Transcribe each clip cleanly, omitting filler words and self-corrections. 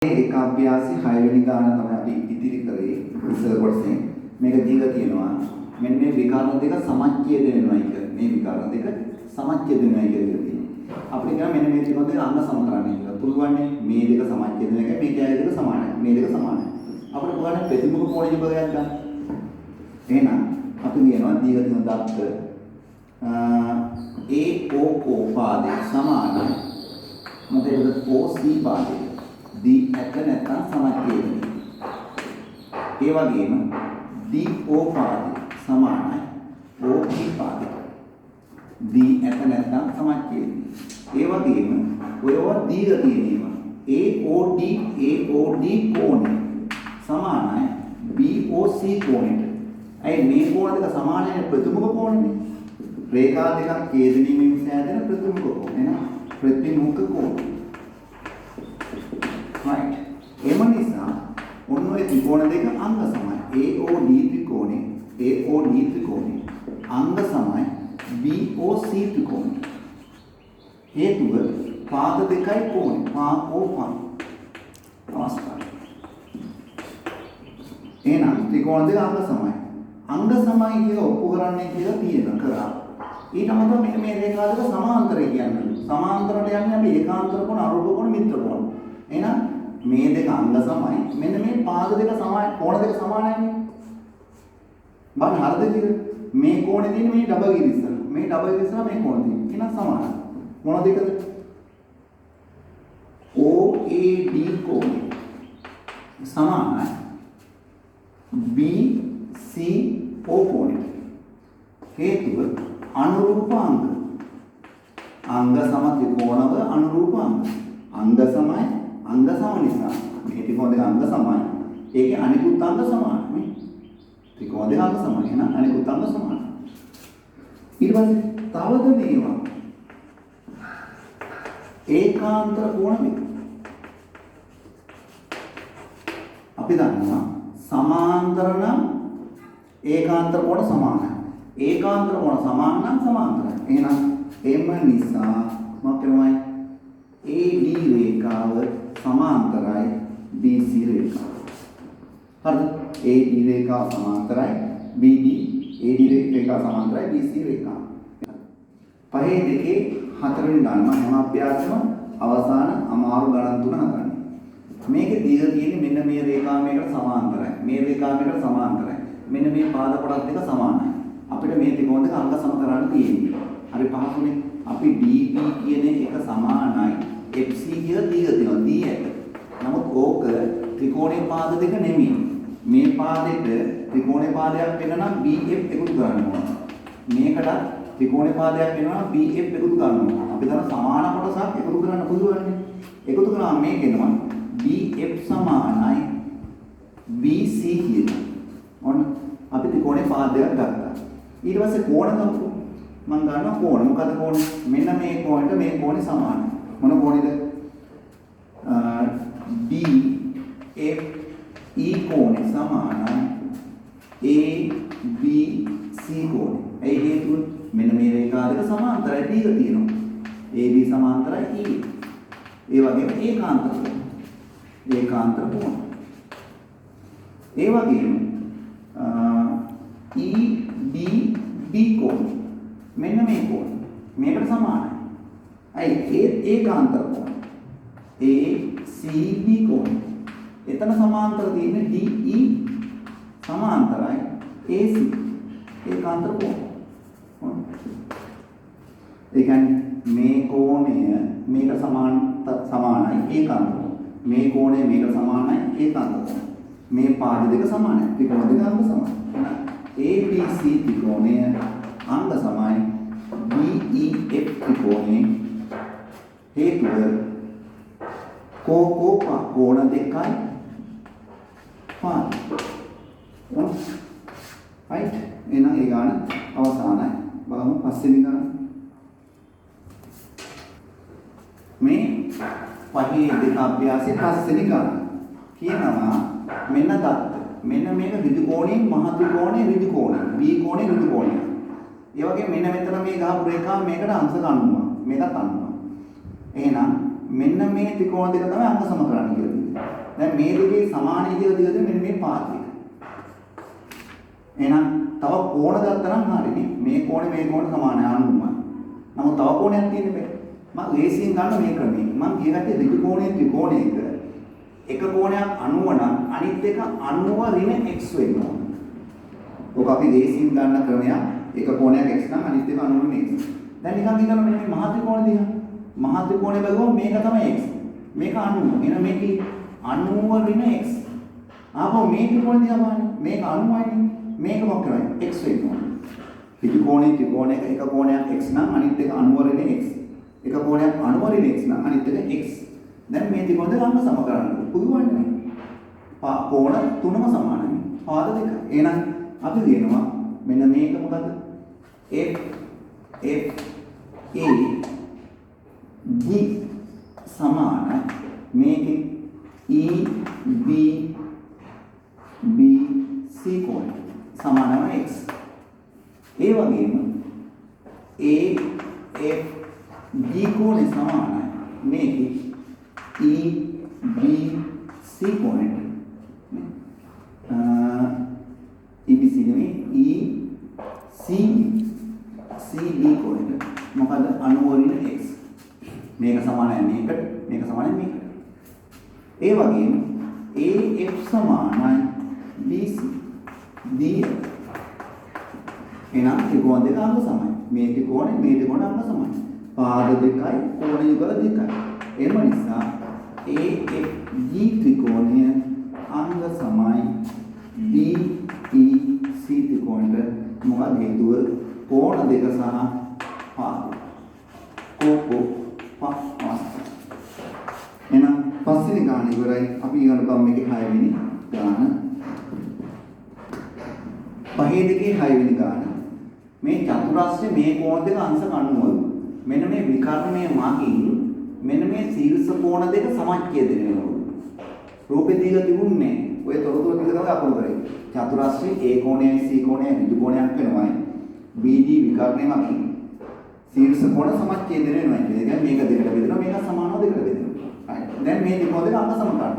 ඒක අභ්‍යාසයේ 6 වෙනි ගාන තමයි අපි ඉදිරි කරේ ඉස්සර කොටසේ. මේක දීලා තියෙනවා. මෙන්න මේ විකර්ණ දෙක සමච්ඡේද වෙනවා කියලා. මේ විකර්ණ දෙක සමච්ඡේද වෙනවා කියලා තියෙනවා. අපිට කියන මෙන්න මේ තියෙන දෙක අංග සම කරන්න කියලා. පුළුවන් මේ දෙක සමච්ඡේද වෙන එක මේ කැලේ දෙක සමානයි. මේ දෙක සමානයි. අපිට පුළුවන් ප්‍රතිමුඛ කෝණ විභාගයක් ගන්න. එහෙනම් අපි කියනවා දීලා තියෙන දත්ත AOO පාදේ සමානයි. මොකද OC පාදේ දී එක නැත්නම් සමච්ඡේදනය. ඒ වගේම DO පාදේ සමානයි OP පාදේ. දී එක නැත්නම් සමච්ඡේදනය. ඒ වගේම ඔයව දීලා තියෙනවා AOD කෝණය සමානයි BOC කෝණයට. ඇයි මේ කෝණ දෙක සමානයි ප්‍රතිමුඛ කෝණනේ. රේඛා දෙකක් ඡේදනීයෙන් සෑදෙන ප්‍රතිමුඛ කෝණ. එහෙනම් ප්‍රතිමුඛ කෝණ. right. එම නිසා ඔන්න ඔය ත්‍රිකෝණ දෙක අංග සමයි. AOD ත්‍රිකෝණේ අංග සමයි BOC ත්‍රිකෝණේ. හේතුව පාද දෙකයි කෝණේ. පාකෝපන්. නමස්කාරයි. එහෙනම් ත්‍රිකෝණ දෙක අංග සමයි. අංග සමයි කියලා ඔප්පු කරන්නේ කියලා තියෙන කරා. ඊට අමතරව මෙන්න මේ රේඛා දෙක සමාන්තරයි කියන්නේ. සමාන්තරට යන්නේ අපි ඒකාන්තර කෝණ, අරූප කෝණ, මිත්‍ර කෝණ. එහෙනම් මේ දෙක අංග සමයි. මෙන්න මේ පාද දෙක සමාන, කෝණ දෙක සමානයිනේ. බලන්න හරිද කියලා? මේ කෝණේ තියෙන මේ ඩබල් ඉරිස්සන. මේ ඩබල් ඉරිස්සන මේ කෝණ තියෙන. එහෙනම් සමානයි. මොන දෙකද? OAD කෝණය සමානයි BCO කෝණයට. හේතුව අනුරූප අංග. අංග සම ත්‍රිකෝණව අනුරූප අංග. අංග සමයි අංග සම නිසා මේ ත්‍රිකෝණ දෙක අංග සමයි. ඒකේ අනිකුත් අංග සමානයි නේ. ත්‍රිකෝණ දෙක අංග සමයි. එහෙනම් අනිකුත් අංග සමානයි. ඊට පස්සේ තවද මේවා ඒකාන්තර කෝණ දෙක. අපි දන්නවා සමාන්තර නම් ඒකාන්තර කෝණ සමානයි. ඒකාන්තර කෝණ සමාන නම් සමාන්තරයි. එහෙනම් එම නිසා මොකක්ද AD රේඛාව සමාන්තරයි BC රේඛාව. හරිද? AD රේඛාව සමාන්තරයි AD රේඛාව සමාන්තරයි BC රේඛාව. පහේ දෙකේ හතරවෙනි ගන්න මොන අභ්‍යාසම අවසාන අමාරු ගණන් තුන හදන්නේ. මේකේ දීලා තියෙන්නේ මෙන්න මේ රේඛාව මේකට සමාන්තරයි. මේ රේඛාව මේකට සමාන්තරයි. මෙන්න මේ පාද කොටස් දෙක සමානයි. අපිට මේ ත්‍රිකෝණ දෙක අංග සම කරන්න තියෙන්නේ. හරි පහසුනේ. අපි DP කියන එක සමානයි FC කියලා දීලා තියෙනවා. දී ඇත. නමුත් ඕක ත්‍රිකෝණේ පාද දෙක නෙමෙයි. මේ පාදෙට ත්‍රිකෝණේ පාදයක් වෙන නම් BF එකතු කරන්න ඕන. මේකට ත්‍රිකෝණේ පාදයක් වෙනවා BF එකතු කරන්න ඕන. අපි දන්න සමාන කොටසක් එකතු කරන්න පුළුවන්නේ. එකතු කරාම මේක එනවා BF සමානයි BC කියලා. ඔන්න අපි ත්‍රිකෝණේ පාදයක් ගත්තා. ඊට පස්සේ කෝණ ගමු. මම ගන්නවා කෝණ. මොකද කෝණ? මෙන්න මේ කෝණයට මේ කෝණේ සමානයි. මොන කෝණෙද? DFE කෝණේ සමානයි ABC කෝණේ. ඒ හේතුව මෙන්න මේ රේඛා දෙක සමාන්තරයි දීලා තියෙනවා. AB සමාන්තරයි E. ඒ වගේම ඒකාන්තර කෝණ. ඒකාන්තර කෝණ. ඒ වගේම EDB කෝණ. මෙන්න මේ කෝණ. මේකට සමානයි. ඇයි ඒකාන්තර කෝණ. ACB කෝණ. එතන සමාන්තර තියෙන්නේ DE සමාන්තරයි AC. ඒකාන්තර කෝණ. ඒ කියන්නේ මේ කෝණය මේක සමානයි ඒකාන්තර කෝණ. මේ කෝණය මේක සමානයි ඒකාන්තර කෝණ. මේ පාද දෙක සමානයි. ත්‍රිකෝණ දෙක අංග සමානයි. ABC ත්‍රිකෝණය අංග සමයි BEF ත්‍රිකෝණේ. හේතුව කෝණ දෙකයි පාද. right? එහෙනම් ඒ ගාන අවසానයි. බලමු පස්වෙනි ගාන. මේ පහේ දෙක අභ්‍යාසයේ පස්වෙනි ගාන. කියනවා මෙන්න දත්ත. මෙන්න මේක ඍජු කෝණයෙන් මහ ත්‍රිකෝණේ ඍජු කෝණය. B කෝණේ ඍජු කෝණය. ඒ වගේ මෙන්න මෙතන මේ ගහපු රේඛාව මේකට අංශක අනුව. මේකත් අනුව. එහෙනම් මෙන්න මේ ත්‍රිකෝණ දෙක තමයි අංග සම කරන්න කියලා. දැන් මේ දෙකේ සමාන ඉදිරියද මෙන්න මේ පාත් එක. එහෙනම් තව කෝණ ගත්තා නම් හරිනේ. මේ කෝණේ සමානයි 90. නමුත් තව කෝණයක් තියෙන්න බෑ. මම ලේසියෙන් ගන්න මේ ක්‍රමය. මම කියකට ඍජු කෝණයේ ත්‍රිකෝණයක එක කෝණයක් 90 නම් අනිත් එක 90 ඍණ x වෙන්න ඕන. ඔක අපි ලේසියෙන් ගන්න ක්‍රමයක්. එක කෝණයක් x නම් අනිත් එක 90 ඍණ x. දැන් නිකන් හිතන්න මෙන්න මේ මහා ත්‍රිකෝණය දිහා. මහා ත්‍රිකෝණය බලුවම මේක තමයි x. මේක 90. එහෙනම් මේකේ 90 ඍණ x. ආපහු මේ ත්‍රිකෝණය දිහා බලන්න. මේක 90යිනේ. මේක මොකක් කරන්නේ? x වෙන්න ඕන. ඍජු කෝණයේ ත්‍රිකෝණයක එක කෝණයක් x නම් අනිත් එක 90 ඍණ x. එක කෝණයක් 90 ඍණ x නම් අනිත් එක x. දැන් මේ ත්‍රිකෝණ දෙක අංග සම කරන්න පුළුවන් නේ. කෝණ තුනම සමානයි. පාද දෙක. එහෙනම් අපි කියනවා මෙන්න මේක මොකද්ද? f f a g සමාන මේකේ e b b c කෝණය සමානව x. ඒ වගේම a f g කෝණය සමානයි මේකේ e b c කෝණයට. EBC නෙමෙයි E C B කෝණයට. මොකද 90 ඍණ x. මේක සමානයි මේකට, මේක සමානයි මේකට. ඒ වගේම AF සමානයි BC D. එහෙනම් ත්‍රිකෝණ දෙක අංග සමයි. මේ ත්‍රිකෝණ අංග සමයි. පාද දෙකයි කෝණ යුගල දෙකයි. එම නිසා AFG ත්‍රිකෝණය අංග සමයි BEC ත්‍රිකෝණයට. මොකද හේතුව කෝණ දෙක සහ පාද. කෝකෝ පස්. එහෙනම් පස්වෙනි ගාන ඉවරයි. අපි ඊළඟ බලමු මේකේ 6 වෙනි ගාන. පහේ දෙකේ 6 වෙනි ගාන. මේ චතුරස්‍රයේ මේ කෝණ දෙක අංශ 90. මෙන්න මේ විකර්ණයේ මාකින් මෙන්න මේ ශීර්ෂ කෝණ දෙක සමච්ඡේදනය වෙනවා. රූපේ දීලා තිබුණේ ඔය තොරතුරු ටික තමයි අකුරු කරේ. චතුරස්‍රයේ A කෝණයයි C කෝණයයි ඍජු කෝණයක් වෙනවායි. BD විකර්ණය මාකින් ශීර්ෂ කෝණ සමච්ඡේදනය වෙනවා. ඒ කියන්නේ මේක දෙකට බෙදෙනවා මේක සමානව දෙකට බෙදෙනවා. දැන් මේ ත්‍රිකෝණ දෙක අංග සම කරනවා.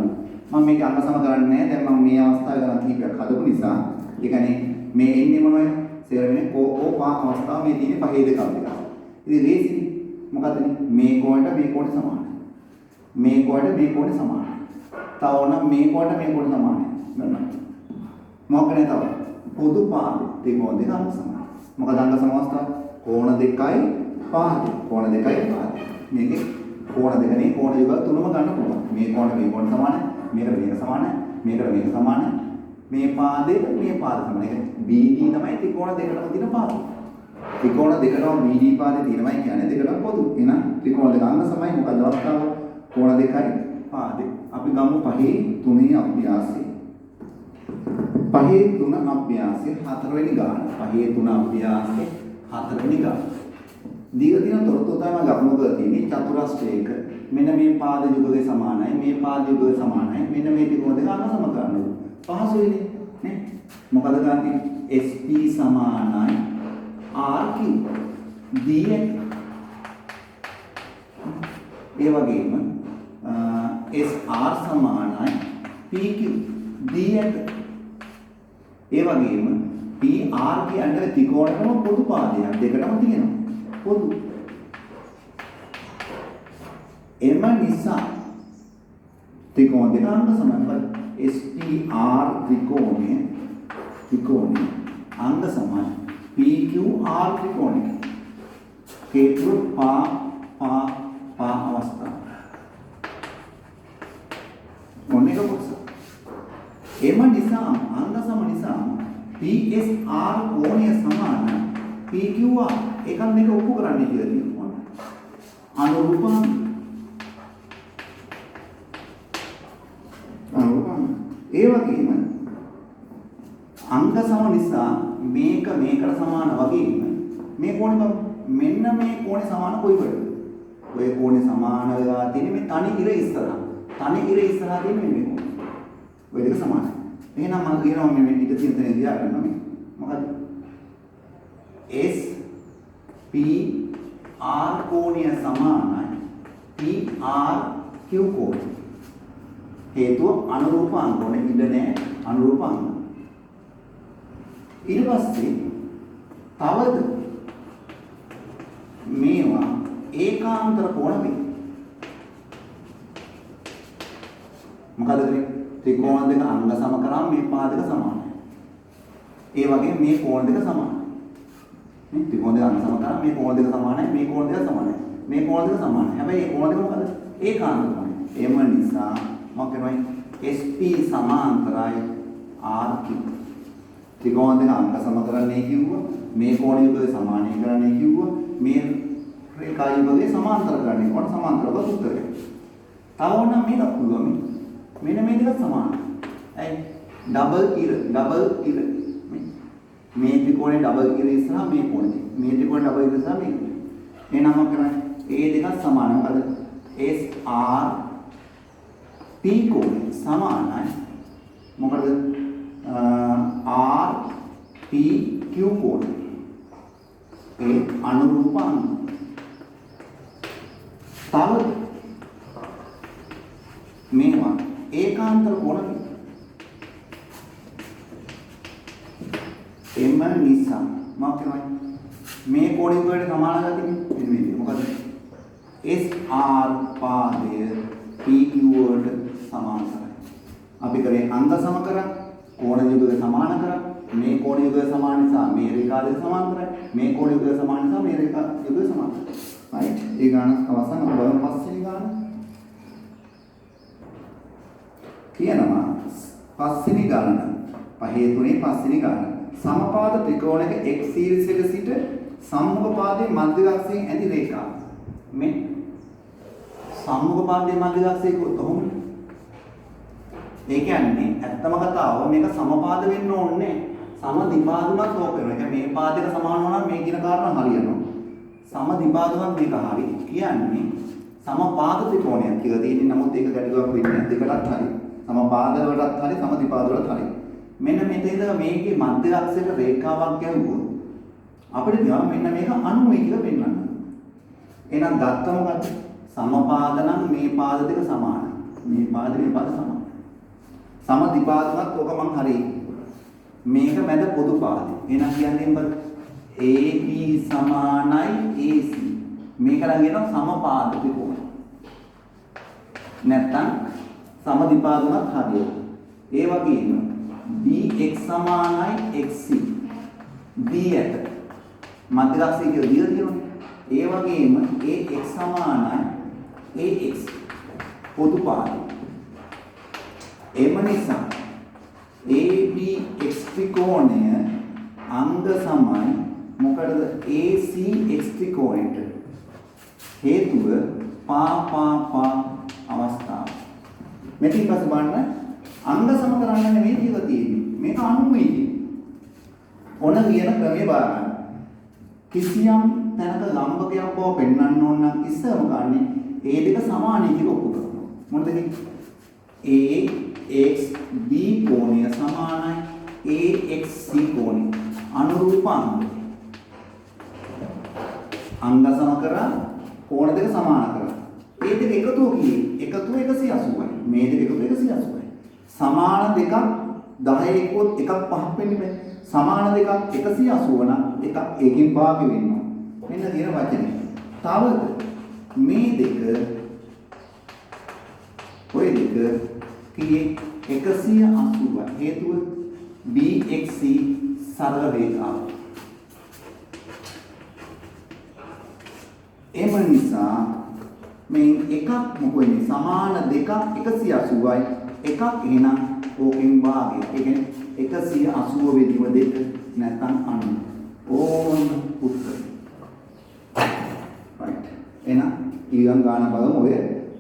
මම මේක අංග සම කරන්නේ නැහැ. දැන් මම මේ අවස්ථාවේ ගණන් කිහිපයක් හදපු නිසා ඒ කියන්නේ මේ එන්නේ මොනවද? සේරෙන්නේ කෝකෝ පා අවස්ථාව මේ තියෙන්නේ පහේ දෙක අපිට. ඉතින් ලේසියි. මොකද මේ කෝණයට මේ කෝණ සමානයි. මේ කෝණයට මේ කෝණ සමානයි. තව ඕන මේ කෝණයට මේ කෝණ සමානයි. නේද? මොකක්ද තව? පොදු පාද ත්‍රිකෝණ දෙක අංග සමානයි. මොකද අංග සම අවස්ථාව කෝණ දෙකයි පාද. කෝණ දෙකයි පාද. මේකේ කෝණ දෙකනේ කෝණ යුගල තුනම ගන්න පුළුවන්. මේ කෝණ සමානයි. මේකට මේක සමානයි. මේකට මේක සමානයි. මේ පාදයට මේ පාද සමානයි. ඒ BD තමයි ත්‍රිකෝණ දෙකටම තියෙන පාද. ත්‍රිකෝණ දෙකටම BD පාදේ තියෙනමයි කියන්නේ දෙකටම පොදු. එහෙනම් ත්‍රිකෝණ දෙක අංග සමයි. මොකද අවස්ථාව කෝණ දෙකයි පාදේ. අපි ගමු පහේ තුනේ අභ්‍යාසය. පහේ තුන අභ්‍යාසය 4 වෙනි ගාන. පහේ තුන අභ්‍යාසය 4 වෙනි ගාන. දීලා තියෙන තොරතුරු තමයි ලකුණු කරලා තියෙන්නේ චතුරස්‍රයක. මෙන්න මේ පාද යුගලේ සමානයි. මේ පාද යුගලේ සමානයි. මෙන්න මේ ත්‍රිකෝණ දෙක අංග සම කරන්න. පහසුයිනේ නේ? මොකද ගන්නේ? SP සමානයි RQ DN. ඒ වගේම SR සමානයි PQ DN. ඒ වගේම PR කියන්නේ ත්‍රිකෝණකම පොදු පාදයක් දෙකටම තියෙනවා. පොදු. එම නිසා ත්‍රිකෝණ දෙක අංග සමයි. SPR ත්‍රිකෝණය අංග සමයි PQR ත්‍රිකෝණය. හේතුව පා අවස්ථාව. මොනක කොටස? එම නිසා අංග සම නිසා PSR කෝණය සමාන PQR එකක් දෙක ඔප්පු කරන්න කියලා තියෙනවා. අනුරූපං ඒ වගේම අංග සම නිසා මේක මේකට සමාන වගේම මේ කෝණය මෙන්න මේ කෝණය සමාන කොයිකටද? ඔය කෝණය සමාන වෙලා තියෙන්නේ මේ තනි ඉර ඉස්සරහා. තනි ඉර ඉස්සරහා තියෙන්නේ මේ කෝණය. ඔය දෙක සමානයි. එහෙනම් මම කියනවා මේ ඊට තියෙන තැන දිහා ගන්නවා මේ. මොකද? S P R කෝණය සමානයි P R Q කෝණය. හේතුව අනුරූප අංග ඕනේ. ඉඩ නැහැ අනුරූප අංග. ඊට පස්සේ තවද මේවා ඒකාන්තර කෝණ වේ. මොකද මේ ත්‍රිකෝණ දෙක අංග සම කරාම මේ පාදක සමානයි. ඒ වගේ මේ කෝණ දෙක සමානයි. මේ ත්‍රිකෝණ දෙක අංග සම කරාම මේ කෝණ දෙක සමානයි, මේ කෝණ දෙක සමානයි. මේ කෝණ දෙක සමානයි. හැබැයි මේ කෝණ දෙක මොකද? ඒකාන්ත කෝණය. එම නිසා මොකද කරන්නේ? SP සමාන්තරයි RQ. ත්‍රිකෝණ දෙක අංග සම කරන්නේ කිව්වා. මේ කෝණ යුගය සමානයි කරන්නේ කිව්වා. මේ රේඛා යුගය සමාන්තර කරන්නේ. කොහොමද සමාන්තරව සූත්‍රය? තව ඕනනම් මේක පුළුවන්. මෙන්න මේ දෙක සමානයි. ඇයි? ඩබල් ඉර. මේ ත්‍රිකෝණේ ඩබල් ඉර ඉස්සරහා මේ කෝණේ. මේ ත්‍රිකෝණේ ඩබල් ඉර ඉස්සරහා මේ. එහෙනම් මොකද කරන්නේ? ඒ දෙක සමානයි. මොකද? SR P කෝණය සමානයි. මොකද? R P Q කෝණය. ඒ අනුරූප අංග. තව මේවා ඒකාන්තර කෝණ එම නිසා මොකද කරන්නේ? මේ කෝණ යුගයට සමාන ගතිය මෙන්න මොකද? SR පාදය PQ වලට සමානයි. අපි කරේ අංග සම කරා, කෝණ යුගය සමාන කරා. මේ කෝණ යුගය සමාන නිසා මේ රේඛා දෙක සමාන්තරයි. මේ කෝණ යුගය සමාන නිසා මේ රේඛා යුගය සමානයි. right? ඒ ගාන අවසන් අපි බලමු පස්වෙනි ගාන. කියනවා පස්වෙනි ගාන. පහේ තුනේ පස්වෙනි ගාන. සමපාද ත්‍රිකෝණයක x සීරීස් එක සිට සම්මුඛ පාදයේ මධ්‍යග්‍රාසයෙන් ඇති රේඛාව. මේ සම්මුඛ පාදයේ මධ්‍යග්‍රාසය කොහොමද? ඒ කියන්නේ ඇත්තම කතාව මේක සමපාද වෙන්න ඕනේ. සම දිපාදුනත් ඕක වෙනවා. ඒ කියන්නේ මේ පාදයක සමාන වුණා මේ කියන කාරණා හරියනවා. සම දිපාදුනත් දෙක හරි. කියන්නේ සමපාද ත්‍රිකෝණයක් කියලා තියෙන්නේ. නමුත් ඒක ගැටලුවක් වෙන්නේ දෙකටත් හරි. සමපාද වලටත් හරි සම දිපාද වලටත් හරි. මෙන්න මෙතනද මේකේ මධ්‍ය අක්ෂයට රේඛාවක් ගැහුවොත් අපිට කියනවා මෙන්න මේක 90 කියලා පෙන්වන්න. එහෙනම් ගත්ත මොකද්ද? සමපාද නම් මේ පාද දෙක සමානයි. මේ පාද මේ පාද සමානයි. සම දිපාදුනත් ඔක මං හරි. මේක මැද පොදු පාදේ. එහෙනම් කියන්නේ මොකද? AB සමානයි AC. මේක නම් කියනවා සමපාද ත්‍රිකෝණය. නැත්තම් සම දිපාදුනත් හරියයි. ඒ වගේම BX සමානයි XC. B ඇට මධ්‍යග්‍රාසය කියලා දීලා තියෙනවා. ඒ වගේම AX සමානයි AX පොදු පාදේ. එම නිසා ABX ත්‍රිකෝණය අංග සමයි මොකටද? ACX ත්‍රිකෝණයට. හේතුව පා අවස්ථාව. මෙතන පස්සේ බලන්න අංග සම කරන්න නෙමෙයි කියලා තියෙන්නේ. මේක 90 යි. ඔන කියන ක්‍රමයේ බලන්න. කිසියම් තැනක ලම්බකයක් බව පෙන්වන්න ඕන නම් ඉස්සරම ගන්නේ ඒ දෙක සමානයි කියලා ඔප්පු කරනවා. මොකද AXB කෝණය සමානයි AXC කෝණය. අනුරූප අංග. අංග සම කරා කෝණ දෙක සමාන කරා. ඒ දෙක එකතු කියේ එකතු 180යි. මේ දෙක එකතු 180යි. සමාන දෙකක් 10 එක්කොත් එකක් 5ක් වෙන්නේ නැහැ. සමාන දෙකක් 180 නම් එකක් ඒකෙන් භාග වෙනවා. මෙන්න දින වචනේ. තවද මේ දෙක ඔය දෙක කියේ 180 හේතුව BXC සරල රේඛාව. එම නිසා මේ එකක් මොකෙන්නේ සමාන දෙකක් 180යි එකක් එහෙනම් ඕකෙන් භාගය. ඒ කියන්නේ 180 වෙදිම දෙක නැත්නම් 90. ඕන උත්තර. right. එහෙනම් ඊළඟ ගාන බලමු. ඔය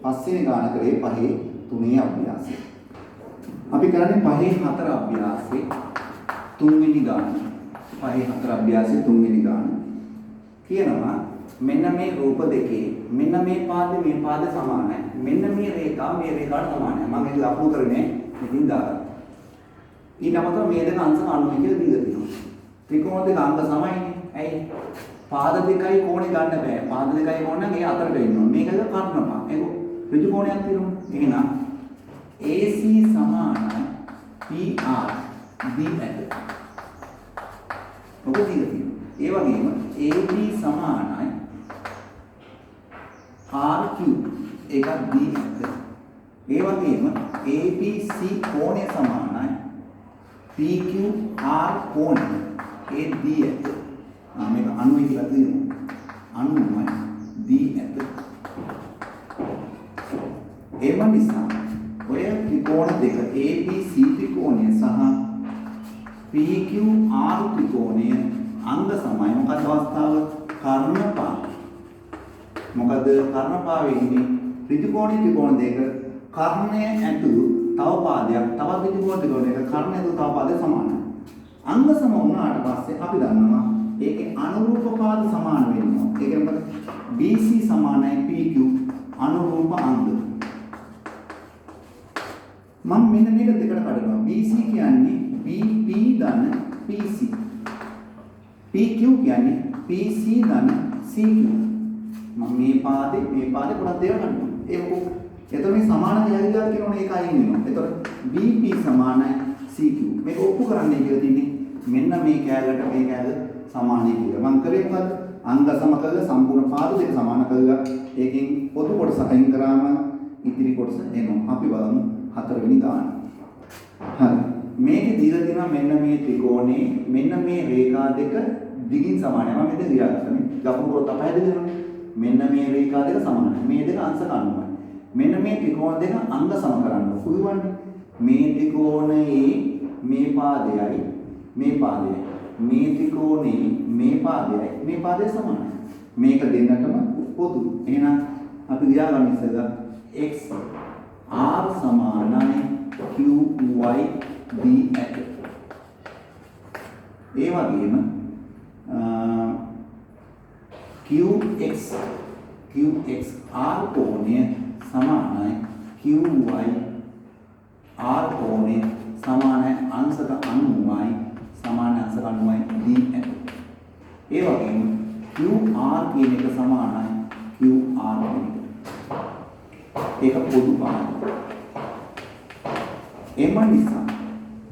පස්වෙනි ගාන කරේ පහේ තුනේ අභ්‍යාසය. අපි කරන්නේ පහේ හතර අභ්‍යාසය තුන්වෙනි ගාන. පහේ හතර අභ්‍යාසය තුන්වෙනි ගාන. කියනවා මෙන්න මේ රූප දෙකේ මෙන්න මේ පාද සමානයි. මෙන්න මේ රේඛාවට සමානයි. මම ඒක ලකුණු කරන්නේ ඉතින් දාගන්න. ඊට අමතරව මේ දෙක අංශ 90 කියලා දීලා තියෙනවා. ත්‍රිකෝණ දෙක අංග සමයිනේ. ඇයි? පාද දෙකයි කෝණේ ගන්න බෑ. පාද දෙකයි කෝණ නම් ඒ අතරට ඉන්නවා. මේකද කර්ණපා. ඒක ඍජු කෝණයක් තියෙනවා. එහෙනම් AC සමානයි PR D ඇට. ඔබ දීලා තියෙනවා. ඒ වගේම AB සමානයි RQ ඒකත් D ඇට. ඒ වගේම ABC කෝණය සමානයි PQR කෝණය ඒ D ඇට. මේක 90 කියලා තියෙනවා. 90යි D ඇට. එම නිසා ඔය ත්‍රිකෝණ දෙක ABC ත්‍රිකෝණය සහ PQR ත්‍රිකෝණය අංග සමයි. මොකද අවස්ථාව කර්ණපාත. මොකද කර්ණපාවෙන්නේ ත්‍රිකෝණී ත්‍රිකෝණ දෙක කර්ණය ඇතුළු තව පාදයක් තවත් ත්‍රිකෝණ ත්‍රිකෝණ දෙක කර්ණය ඇතුළු තව පාදයක් සමානයි. අංග සම වුණාට පස්සේ අපි දන්නවා ඒකේ අනුරූප පාද සමාන වෙනවා. ඒ කියන්නේ BC සමානයි PQ අනුරූප අංග. මම මෙන්න මේක දෙකට කඩනවා. BC කියන්නේ BP ධන PC. PQ කියන්නේ PC ධන CQ. මම මේ පාදේ පොඩක් දේවල් ගන්නවා. ඒක එතකොට මේ සමාන දෙයක් කියනෝනේ ඒක අයින් වෙනවා. එතකොට BP සමානයි CQ. මේක ඔප්පු කරන්නයි කියලා තින්නේ. මෙන්න මේ කෑල්ලට මේ කෑල්ල සමානයි කියලා. මම කරේ මොකද්ද? අංග සම කරලා සම්පූර්ණ පාද දෙක සමාන කරලා ඒකෙන් පොදු කොටස අයින් කරාම ඉතිරි කොටස එනවා. අපි බලමු හතරවෙනි ගාන. හරි. මේකේ දීලා තියෙනවා මෙන්න මේ ත්‍රිකෝණේ මෙන්න මේ රේඛා දෙක දිගින් සමානයි. මම මෙතන දිහාගත්තා නේ. ලකුණු පොර තමයි දෙන්නේ. මෙන්න මේ රේඛා දෙක සමානයි. මේ දෙක අංශක අනුවයි. මෙන්න මේ ත්‍රිකෝණ දෙක අංග සම කරන්න පුළුවන්. මේ ත්‍රිකෝණයේ මේ පාදයයි මේ පාදයයි. මේ ත්‍රිකෝණේ මේ පාදය සමානයි. මේක දෙන්නටම පොදු. එහෙනම් අපි දිහාගන්න ඉස්සෙල්ලා x R සමානයි QY D ඇට. ඒ වගේම QX R කෝණය සමානයි QY R කෝණය සමානයි අංශක 90යි D ඇට. ඒ වගේම QR කියන එක සමානයි QR කියන එක. ඒක පොදු පාඩම. එම නිසා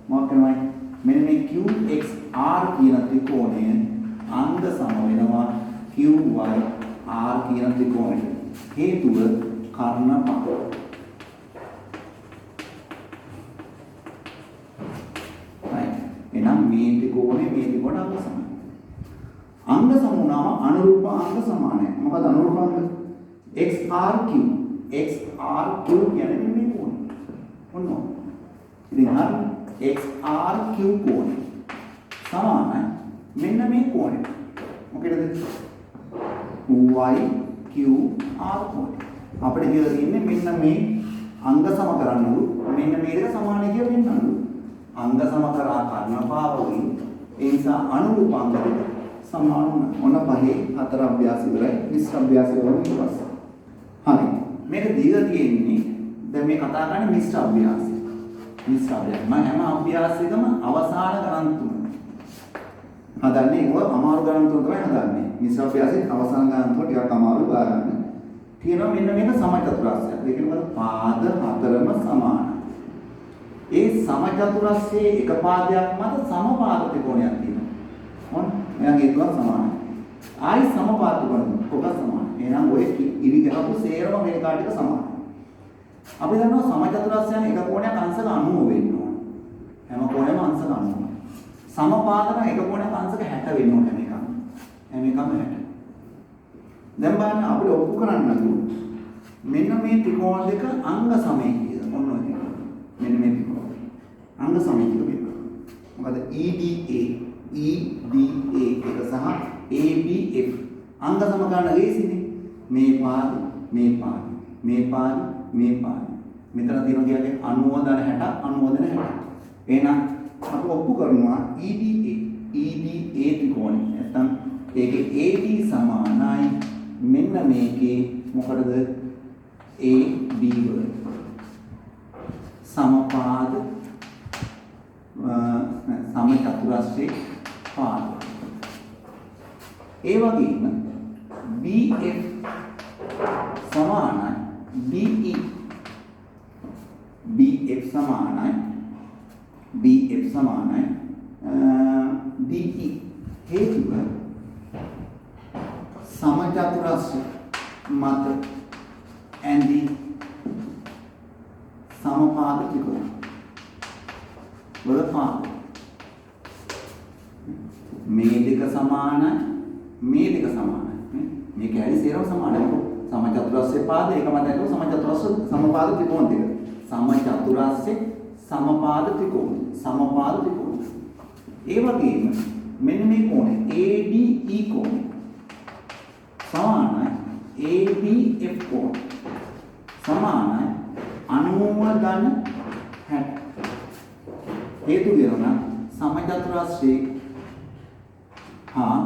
මොකද කරන්නේ? මෙන්න මේ QXR කියන ත්‍රිකෝණය අංග සම වෙනවා QYR කියන ත්‍රිකෝණයට. හේතුව කර්ණපාත. right. එහෙනම් මේ ත්‍රිකෝණය අංග සමයි. අංග සම වුණාම අනුරූප අංග සමානයි. මොකද අනුරූප අංග XRQ කියන්නේ මේ කෝණය. ඔන්න. ඉතින් හරි XRQ කෝණය සමානයි මෙන්න මේ කෝණය. මොකේද? YQR කෝණය. අපිට කියලා තියෙන්නේ මෙන්න මේ අංග සම කරන්නලු මෙන්න මේ දෙක සමානයි කියලා පෙන්නන්නලු. අංග සම කරා කර්ණපාවකින් ඒ නිසා අනුරූප අංග දෙක සමාන වුණා. ඔන්න පහේ හතර අභ්‍යාස ඉවරයි. 20 අභ්‍යාස වලින් ඊට පස්සේ. හරි. මේක දීලා තියෙන්නේ දැන් මේ කතා කරන්නේ මිශ්‍ර අභ්‍යාසය. මිශ්‍ර අභ්‍යාසය. මම හැම අභ්‍යාසයකම අවසාන ගණන් තුන. හදන්නේ ඒක අමාරු ගණන් තුන තමයි හදන්නේ. මිශ්‍ර අභ්‍යාසයේ අවසාන ගණන් තුන ටිකක් අමාරු ගන්න. තියෙනවා මෙන්න මේක සමචතුරස්‍රය. ඒ කියන්නේ පාද හතරම සමානයි. ඒ සමචතුරස්‍රයේ එක පාදයක් මත සමපාද ත්‍රිකෝණයක් තියෙනවා. මොන? එහෙනම් ඒ තුන සමානයි. ආයි සමපාද ත්‍රිකෝණ කොටස් සමානයි. එහෙනම් ඔය ඉරි ගහපු සේරම මේ කාටික සමානයි. අපි දන්නවා සමචතුරස්‍රයන් එක කෝණයක් අංශක 90 වෙන්න ඕන. හැම කෝණයම අංශක 90. සමපාදන එක කෝණයක් අංශක 60 වෙන්න ඕන හැම එකම. හැම එකම 60. දැන් බලන්න අපිට ඔප්පු කරන්න මෙන්න මේ ත්‍රිකෝණ දෙක අංග සමය කියලා. ඔන්න ඔය ටික. මෙන්න මේ ත්‍රිකෝණ. අංග සමය කියලා කියනවා. මොකද EDA එක සහ ABF අංග සම කරන ලේසිනේ. මේ පාද මෙතන තියෙනවා කියන්නේ 90 60 එහෙනම් අපි ඔප්පු කරනවා EDA ත්‍රිකෝණය. නැත්නම් ඒකේ AD සමානයි මෙන්න මේකේ මොකටද AB වල සමපාද සමචතුරස්‍රයේ පාද. ඒ වගේම BF සමානයි BE සමානයි BF සමානයි DE හේතුව සමචතුරස්‍ර මත ඇඳි සමපාද ත්‍රිකෝණ වල පාද මේ දෙක සමානයි මේ දෙක සමානයි මේ කැලි සේරම සමානයි සමචතුරස්‍රයේ පාද එක මත ඇතුළු සමචතුරස්‍ර සමපාද ත්‍රිකෝණ දෙක සමචතුරස්‍රයේ සමපාද ත්‍රිකෝණ ඒ වගේම මෙන්න මේ කෝණය ADE කෝණය සමානයි ABF කෝණ සමානයි 90 ධන 60 හේතු වෙනවා සමචතුරස්‍රයේ හා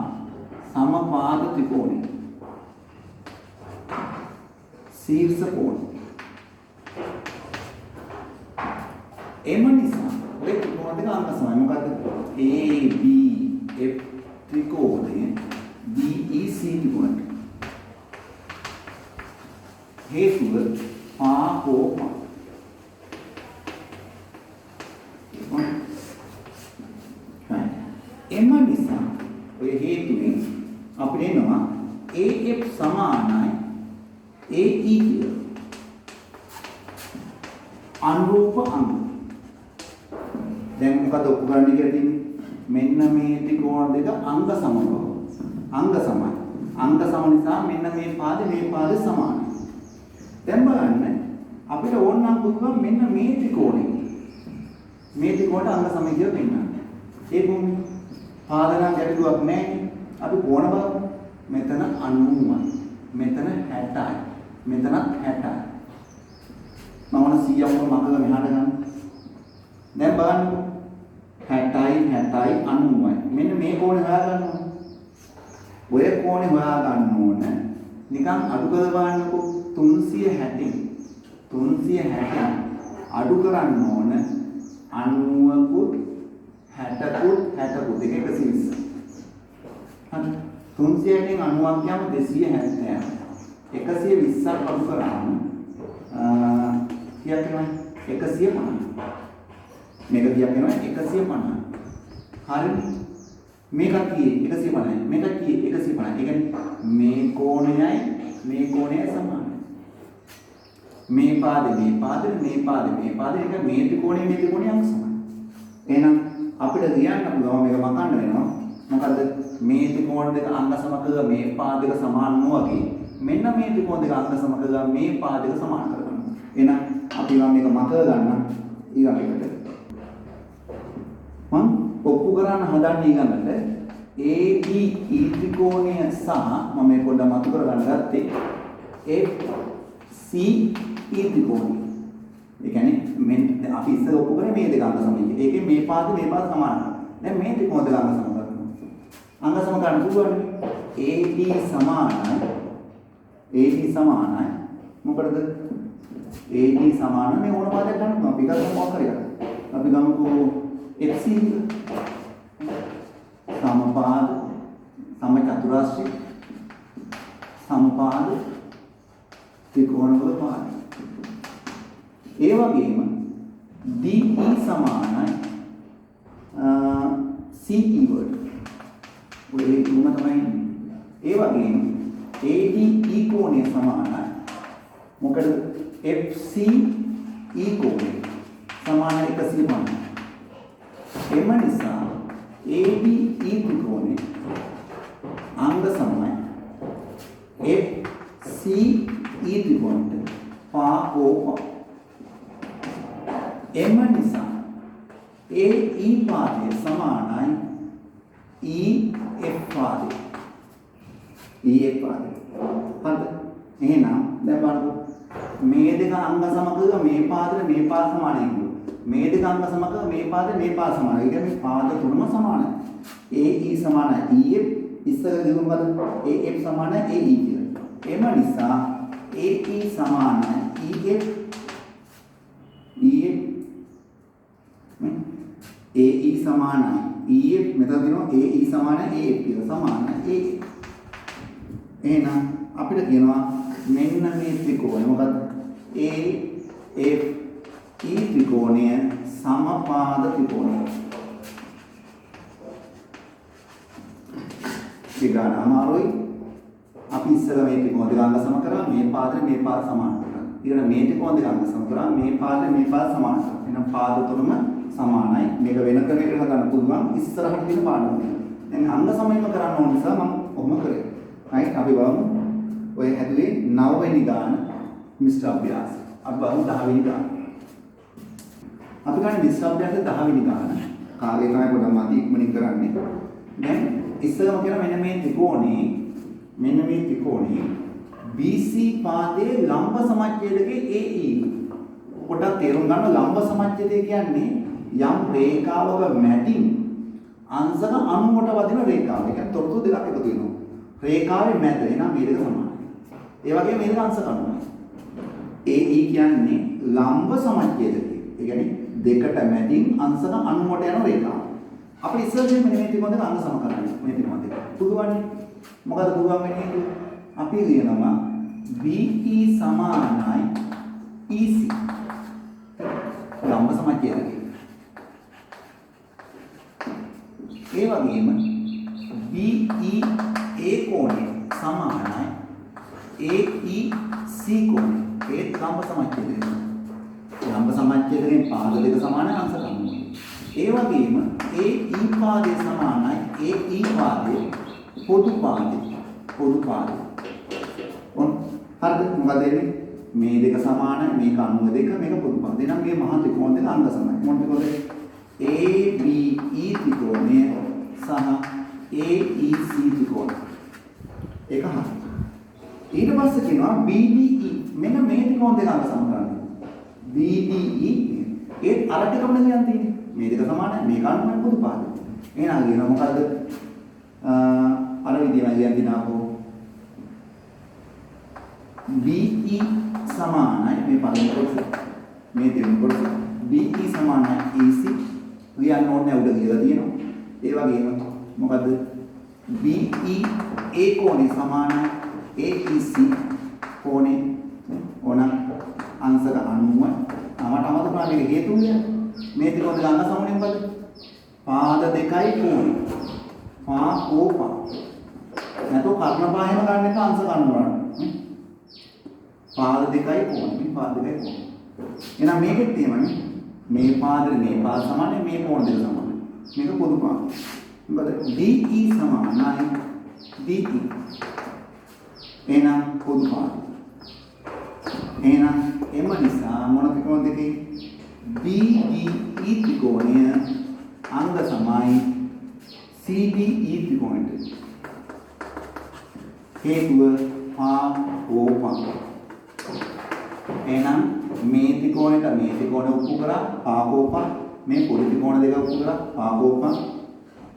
සමපාද ත්‍රිකෝණය ශීර්ෂ කෝණ එම නිසා ඔය ත්‍රිකෝණ දෙක අංක සමයි මොකද්ද ABF ත්‍රිකෝණය DEC ත්‍රිකෝණ හේතුව පාපෝපා එම නිසා ඔය හේතුවෙන් අපිට එනවා AF සමානයි AE කියලා අනුරූප අංග දැන් මොකද ඔප්පු කරන්න කියලා තියෙන්නේ මෙන්න මේ ත්‍රිකෝණ දෙක අංග සමව අංග සමයි අංග සම නිසා මෙන්න මේ පාදේ සමානයි දැන් බලන්න අපිට ඕන නම් පුළුවන් මෙන්න මේ ත්‍රිකෝණය අංග සමය කියලා පෙන්නන්න ඒ භූමි පාදනම් ගැටලුවක් නැහැ අපි කොන බලමු මෙතන 90යි මෙතන 60යි මෙතන 60යි මම ඕන 100ක් මගල මෙහාට ගන්න දැන් බලන්නකො 60යි 90යි මෙන්න මේ කෝණේ හොයාගන්න ඕන ඔය කෝණේ හොයාගන්න ඕන නිකන් අඩු කරලා බලන්නකො 360 අඩු කරන්න ඕන 90කුත් 60කුත් 60කුත් එක 120 හරි 360න් 90ක් යම 270 120ක් අඩු කරාම කීයක් වෙනවද 150 මේක කීයක් වෙනවද 150 හරිනේ මේකත් කීයේ 150යි මේකත් කීයේ 150යි ඒ කියන්නේ මේ කෝණයයි සමානයි මේ පාදේ එක මේ ත්‍රිකෝණයේ අංශ සමානයි එහෙනම් අපිට කියන්න පුළුවන් මේක මකන්න වෙනවා මොකද මේ ත්‍රිකෝණ දෙක අංග සම කරලා මේ පාදයක සමාන නොවගේ මෙන්න මේ ත්‍රිකෝණ දෙක අංග සම කරලා මේ පාදයක සමාන කරගන්න එහෙනම් අපි මේක මක ගන්න ඊළඟට මම ඔප්පු කරන්න හදන්නේ ඊළඟට ABE ත්‍රිකෝණය සහ මම මේ පොඩ්ඩක් මතු කරගන්න ගත්තේ FCE ත්‍රිකෝණය ඒ කියන්නේ මෙන්න අපි ඉස්සර ඔප්පු කරේ මේ දෙක අංග සමයි. ඒකේ මේ පාද සමානයි. දැන් මේ ත්‍රිකෝණ දෙක අංග සම කරනවා. අංග සම කරන්න පුළුවන්. AD සමානයි. මොකටද? AD සමාන මේ ඕන පාදයක් ගන්න පුළුවන්. අපි ගමු මොකක් කරේ. අපි ගමුකෝ FC සමපාද සමචතුරස්‍රය සමපාද ත්‍රිකෝණ වල පාද ඒ වගේම DE සමානයි CE වලට ඔය තුන තමයි ඒ වගේම ADE කෝණය සමානයි මොකද FCE කෝණය සමානයි 150 එම නිසා ADE ත්‍රිකෝණය අංග සමයි FCE ත්‍රිකෝණයට පාපෝප එම නිසා AE පාදය සමානයි EF පාදය. හරිද? එහෙනම් දැන් බලන්න මේ දෙක අංග සමග මේ පාද සමානයි කියනවා. මේ දෙක අංග සමග මේ පාද සමානයි. ඒ කියන්නේ පාද තුනම සමානයි. AE සමානයි EF ඉස්සර ගිහුමද AF සමානයි AE කියලා. එම නිසා AE සමානයි EF AE සමානයි EF මෙතන දෙනවා AE සමානයි AF කියලා සමානයි AF. එහෙනම් අපිට කියනවා මෙන්න මේ ත්‍රිකෝණය මොකද්ද AF E ත්‍රිකෝණය සමපාද ත්‍රිකෝණය. ගාන අමාරුයි. අපි ඉස්සෙල්ලා මේ ත්‍රිකෝණ දෙක අංග සම කරා මේ පාදේ මේ පාද සමාන කරා. ඊළඟ මේ ත්‍රිකෝණ දෙක අංග සම කරා මේ පාදේ මේ පාද සමාන කරා. එහෙනම් පාද තුනම සමානයි. මේක වෙන ක්‍රමයකට හදන්න පුළුවන්. ඉස්සරහට තියෙන පාඩම. දැන් අංග සමයම කරන්න ඕන නිසා මම කොහොම කරේ. right අපි බලමු. ඔය හැදුවේ 9 වෙනි ගාන මිශ්‍ර අභ්‍යාස. අපි බලමු 10 වෙනි ගාන. අපි ගන්න මිශ්‍ර අභ්‍යාස 10 වෙනි ගාන. කාගේ තමයි පොඩ්ඩක් මදි ඉක්මනින් කරන්නේ. දැන් ඉස්සරම කියන මෙන්න මේ ත්‍රිකෝණේ BC පාදයේ ලම්බ සමච්ඡේදකයේ AE. පොඩ්ඩක් තේරුම් ගන්න ලම්බ සමච්ඡේදය කියන්නේ යම් රේඛාවක මැදින් අංශක 90ට වදින රේඛාව. ඒ කියන්නේ තොරතුරු දෙකක් එකතු වෙනවා. රේඛාවේ මැද එනවා මේ දෙක සමානයි. ඒ වගේම මේ දෙක අංශක 90යි. AE කියන්නේ ලම්බ සමච්ඡේදකය. ඒ කියන්නේ දෙකට මැදින් අංශක 90ට යන රේඛාව. අපි ඉස්සෙල්ලා මෙන්න මේ ත්‍රිකෝණ දෙක අංග සම කරන්නේ. මේ ත්‍රිකෝණ දෙක. පුදුවන්නේ. මොකද පුදුවන් වෙන්නේ කියන්නේ? අපි ලියනවා BE සමානයි EC. ලම්බ සමච්ඡේදකය. ඒ වගේම BEA කෝණය සමානයි AEC කෝණය. ඒ ලම්බ සමච්ඡේදකය. ලම්බ සමච්ඡේදකයෙන් පාද දෙක සමානයි අංශ 90. ඒ වගේම AE පාදයේ සමානයි AE පාදයේ පොදු පාදේ. හරිද? මොකද වෙන්නේ? මේ දෙක සමානයි මේක 92 මේක පොදු පාදේ. එහෙනම් මේ මහා ත්‍රිකෝණ දෙක අංග සමයි. මොන ත්‍රිකෝණද? ABE ත්‍රිකෝණය සහ AEC ත්‍රිකෝණය. ඒක හරියි. ඊට පස්සේ කියනවා BDE. මෙන්න මේ ත්‍රිකෝණ දෙක අංග සම කරන්න. BDE ඒ අර ටිකම නේ යන් තියෙන්නේ. මේ දෙක සමානයි මේක අනුමත පොදු පාදේ. එහෙනම් කියනවා මොකද්ද? අර විදිහම කියන් දිනාකෝ BE සමානයි මේ පළවෙනි කොටස මේ දෙවෙනි කොටස BE සමානයි EC ලියන්න ඕනේ උඩ කියලා තියෙනවා. ඒ වගේම මොකද්ද? BEA කෝණය සමානයි AEC කෝණය ඕන අංශක 90. මට අමතක මේක හේතුන්නේ මේ ත්‍රිකෝණ දෙක අංග සමනේ මොකද? පාද දෙකයි කෝණය. පාපෝපා. නැතෝ කර්ණ පහෙම ගන්න එක අංශ ගන්නවා. පාද දෙකයි කෝණය. පාද දෙකයි කෝණය. එහෙනම් මේකෙත් එහෙමනේ. මේ පාදේ මේ පාද සමානයි මේ කෝණ දෙක සමානයි. මේක පොදු පාද. මොකද DE සමානයි DE. එහෙනම් පොදු පාද. එහෙනම් එම නිසා මොන ත්‍රිකෝණ දෙකේ BDE ත්‍රිකෝණය අංග සමයි CDE ත්‍රිකෝණයට. හේතුව පාපෝපා. එහෙනම් මේ ත්‍රිකෝණයට මේ ත්‍රිකෝණය උපු කරා පාපෝපා. මේ පොඩි ත්‍රිකෝණ දෙක උපු කරා පාපෝපා.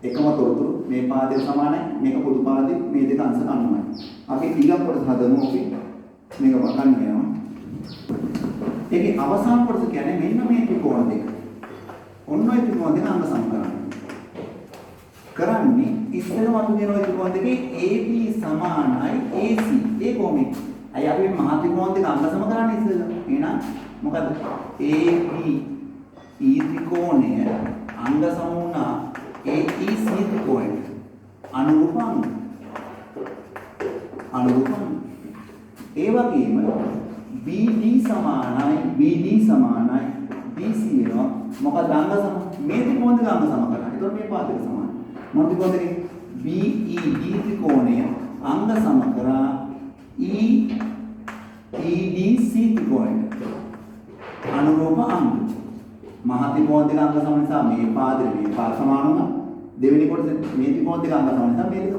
එකම තොරතුරු මේ පාදේ සමානයි මේක පොදු පාදේ මේ දෙක අංශ 90යි. අපි ඊළඟ කොටස හදමු අපි මේක වහන්න යනවා. ඒකේ අවසාන කොටස කියන්නේ මෙන්න මේ ත්‍රිකෝණ දෙක. ඔන්න ඔය ත්‍රිකෝණ දෙක අංග සම කරන්නේ ඉස්සෙල්ලාම අපි කියන ඔය ත්‍රිකෝණ දෙකේ AB සමානයි AC. ඒ කොහොමද? අය අපි මේ මහා ත්‍රිකෝණ දෙක අංග සම කරන්නේ ඉස්සෙල්ලා. එහෙනම් මොකද? AB ත්‍රිකෝණය අංග සම වුණා AEC ත්‍රිකෝණයට. අනුරූප අංග. ඒ වගේම BD සමානයි BC වෙනවා. මොකද අංග සම මේ ත්‍රිකෝණ දෙක අංග සම කරා. ඒතකොට මේ පාද දෙක සමානයි. මොන ත්‍රිකෝණ දෙකේ BED ත්‍රිකෝණය අංග සම කරා EDC ත්‍රිකෝණයට. අනුරූප අංග. මහා ත්‍රිකෝණ දෙක අංග සම නිසා මේ පාදේ මේ පාද සමාන වුණා. දෙවෙනි කොටසේ මේ ත්‍රිකෝණ දෙක අංග සම නිසා මේ දෙක.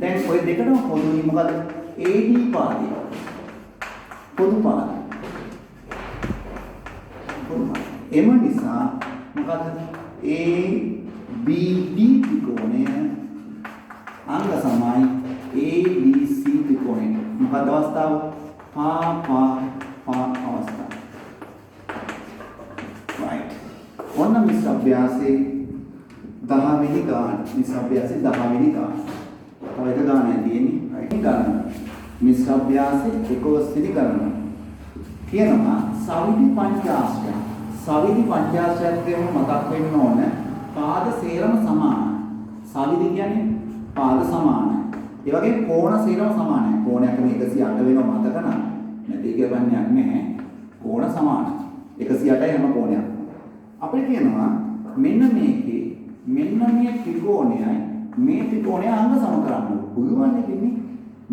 දැන් ඔය දෙකටම පොදුයි මොකද? AD පාදය. පොදු පාදය. එම නිසා මොකද? ABD ත්‍රිකෝණය අංග සමයි ABC ත්‍රිකෝණයට. මොකද අවස්ථාව? පා අවස්ථාව. right. ඔන්න මිස් අභ්‍යාසයේ 10 වෙනි ගාන. මිස් අභ්‍යාසයේ 10 වෙනි ගාන. තව එක ගානක් තියෙන්නේ. right. ගාන. මිස් අභ්‍යාසයේ 11 වෙනි ගාන. කියනවා සවිධි පංචාශ්‍රය. සවිධි පංචාශ්‍රයත් කියනම මතක් වෙන්න ඕන පාද සේරම සමානයි. සවිධි කියන්නේ පාද සමානයි. ඒ වගේ කෝණ සේරම සමානයි. කෝණයක් මේ 108 වෙනව මතක නම් නැති කියලා බන්නයක් නැහැ. කෝණ සමානයි. 108යි හැම කොණයක්. අපිට කියනවා මෙන්න මේකේ මෙන්න මේ ත්‍රිකෝණයයි මේ ත්‍රිකෝණය අංග සම කරන්න පුළුවන් ඉතින්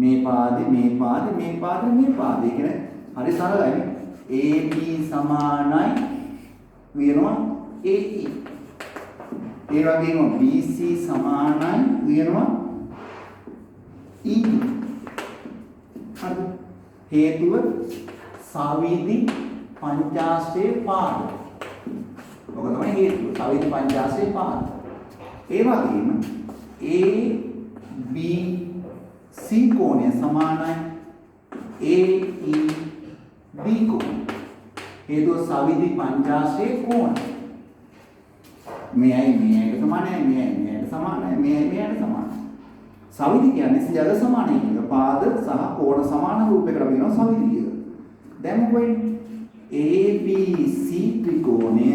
මේ පාදේ මේ පාදේ මේ පාදේ මේ පාදේ කියන හරි සරලයි. AB සමානයි වෙනවා AE. ඒ වගේම BC සමානයි වෙනවා ED. හරි. හේතුව සවිධි පංචාශ්‍රයේ පාද. ඔක තමයි හේතුව. සවිධි පංචාශ්‍රයේ පාද. ඒ වගේම ABC කෝණය සමානයි AEB කෝණය. හේතුව සවිධි පංචාශ්‍රයේ කෝණ. මෙයයි මෙයට සමානයි මෙයට සමානයි මෙයට සමානයි. සවිධි කියන්නේ සියල්ල සමානයි කියන පාද සහ කෝණ සමාන රූපයකට අපි කියනවා සවිධි කියලා. දැන් මොකෙන්නේ ABC ත්‍රිකෝණය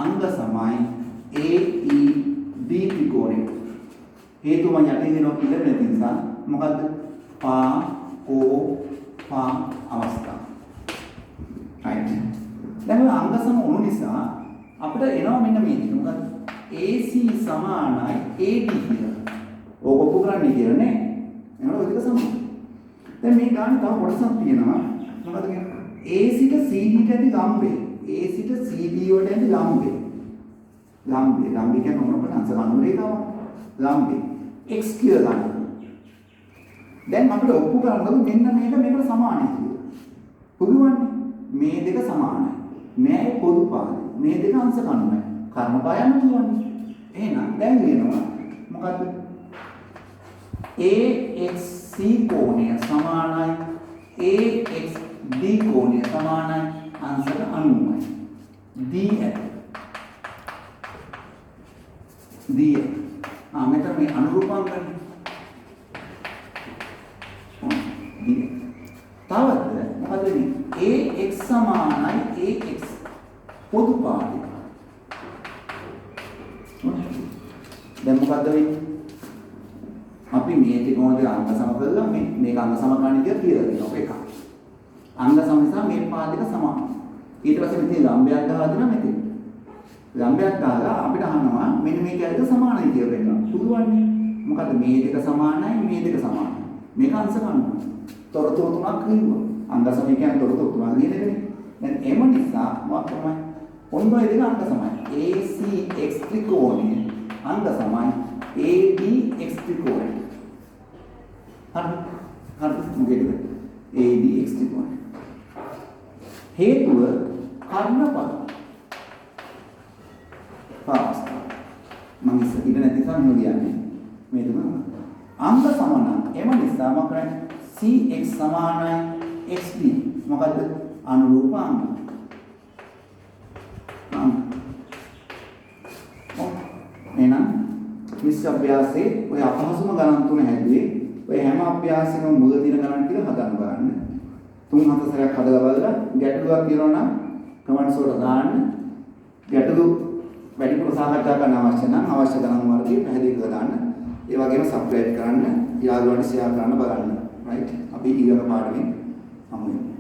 අංග සමයි AEB ත්‍රිකෝණය. හේතුව මම යටින් දෙනවා කියලා නැති නිසා මොකද්ද? පා අවස්ථාව. right. දැන් අංග සම වුණු නිසා අපිට එනවා මෙන්න මේ ටික. මොකද්ද? AC සමානයි AD කියලා. ඕක ඔප්පු කරන්නේ කියලා නේ. එනවා ඔය ටික සමානයි. දැන් මේ ගාන තව කොටසක් තියෙනවා. මොකද කියන්නේ? A සිට CD ට ඇති ලම්බේ. A සිට CD වලට ඇති ලම්බේ. ලම්බේ කියන්නේ මොනවද? අංශ කණු රේඛාව. ලම්බේ. X කියලා ගන්න. දැන් අපිට ඔප්පු කරන්න මෙන්න මේකට සමානයි කියලා. පුළුවන්නේ. මේ දෙක සමානයි. මේ පොදු පාදේ. මේ දෙක අංශ කණුයි. කර්මපා යන්න පුළුවන්නේ. එහෙනම් දැන් වෙනවා මොකද්ද? AXC කෝණය සමානයි AXD කෝණය සමානයි අංශක 90යි. DF මෙතන මේ අනුරූපාංකනේ. තවත් මොකද වෙන්නේ? AX සමානයි AX පොදු පාදේ. දැන් මොකද්ද වෙන්නේ? අපි මේ ත්‍රිකෝණ දෙක අංග සම කරලා මේක අංග සම කරන්නේ කියලා දෙනවා එකක්. අංග සම නිසා මේ පාද දෙක සමානයි. ඊට පස්සේ මෙතන ලම්බයක් ගහලා දෙනවා මෙතන. ලම්බයක් ගහලා අපිට අහනවා මෙන්න මේ කැලේ සමානයි කියලා වෙනවා. පුළුවන්නේ. මොකද මේ දෙක සමානයි මේ දෙක සමානයි. මේක අංශ ගන්නවා. තොරතුරු තුනක් කිව්වා. අංග සම කියන්නේ තොරතුරු තුනක් කියන එකනේ. දැන් එම නිසා මොකක් තමයි? ඔන්න ඔය දෙක අංග සමයි. ACX ත්‍රිකෝණය අංග සමයි ADX ත්‍රිකෝණය. හරි මොකේද? ADX ත්‍රිකෝණය. හේතුව කර්ණපද. පාස්තා. මම ඉතින් නැති සම්මු කියන්නේ මේ තුන අංග සමාන. එම නිසා මම කරන්නේ CX සමානයි XD. මොකද්ද? අනුරූප අංග. එහෙනම් මිස් අභ්‍යාසයේ ඔය අපහසුම ගණන් තුන හැදුවේ ඔය හැම අභ්‍යාසයකම මුල දින ගණන් ටික හදන්න බලන්න. 3-4 සැරයක් හදලා බලලා ගැටලුවක් තියෙනවා නම් කමෙන්ට්ස් වලට දාන්න. ගැටලු වැඩිපුර සාකච්ඡා කරන්න අවශ්‍ය නම් අවශ්‍ය ගණන් වලදී පැහැදිලි කරලා දාන්න. ඒ වගේම සබ්ස්ක්‍රයිබ් කරන්න, යාළුවන්ට ෂෙයා කරන්න බලන්න. right. අපි ඊළඟ පාඩමෙන් හමු වෙමු.